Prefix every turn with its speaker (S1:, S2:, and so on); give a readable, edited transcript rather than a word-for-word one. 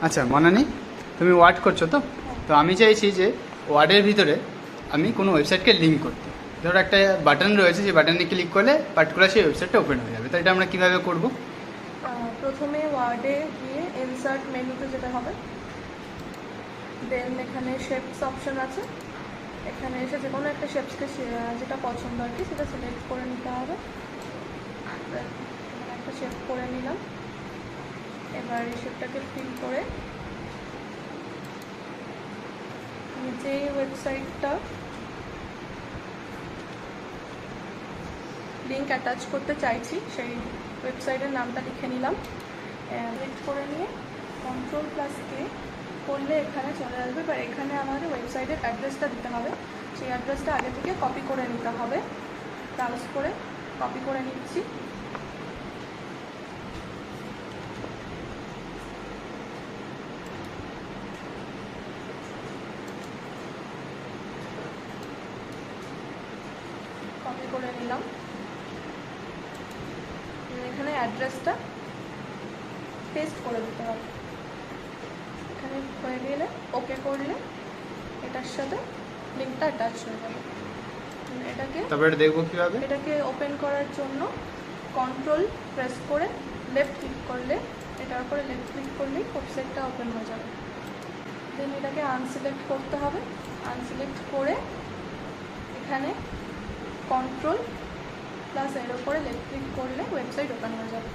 S1: আচ্ছা মনানি, তুমি ওয়ার্ড করছো তো? তো আমি চাইছি যে ওয়ার্ডের ভিতরে আমি কোনো ওয়েবসাইটকে লিঙ্ক করতে। ধরো একটা বাটন রয়েছে, সেই বাটনে ক্লিক করলে পার্টিকুলার সেই ওয়েবসাইটটা ওপেন হয়ে যাবে। তো এটা আমরা কীভাবে করবো?
S2: প্রথমে ওয়ার্ডে গিয়ে ইনসার্ট মেনুতে যেতে হবে, দেন এখানে শেপস অপশন আছে, এখানে এসে যে কোনো একটা শেপসকে যেটা পছন্দ আর কি সেটা সিলেক্ট করে নিতে হবে। একটা শেপ করে নিলাম, এবার এই শেপটাকে ফিল করে আমি যে ওয়েবসাইটটা লিঙ্ক অ্যাটাচ করতে চাইছি সেই ওয়েবসাইটের নামটা লিখে নিলাম। সিলেক্ট করে নিয়ে Ctrl+K করলে এখানে চলে আসবে। এবার এখানে আমাদের ওয়েবসাইটের অ্যাড্রেসটা দিতে হবে, সেই অ্যাড্রেসটা আগে থেকে কপি করে নিতে হবে। ব্রাউজ করে কপি করে নিচ্ছি। কপি করে নিলাম, এখানে অ্যাড্রেসটা পেস্ট করে দিতে হবে। এখানে হয়ে গেলে ওকে করলে এটার সাথে লিঙ্কটা অ্যাটাচ হয়ে যাবে।
S1: তারপরে দেখবো কীভাবে
S2: এটাকে ওপেন করার জন্য কন্ট্রোল প্রেস করে লেফট ক্লিক করলে, এটার উপরে লেফট ক্লিক করলেই ওয়েবসাইটটা ওপেন হয়ে যাবে। দেন এটাকে আনসিলেক্ট করতে হবে, আনসিলেক্ট করে এখানে কন্ট্রোল প্লাস এর উপরে লেফট ক্লিক করলে ওয়েবসাইট ওপেন হয়ে যাবে।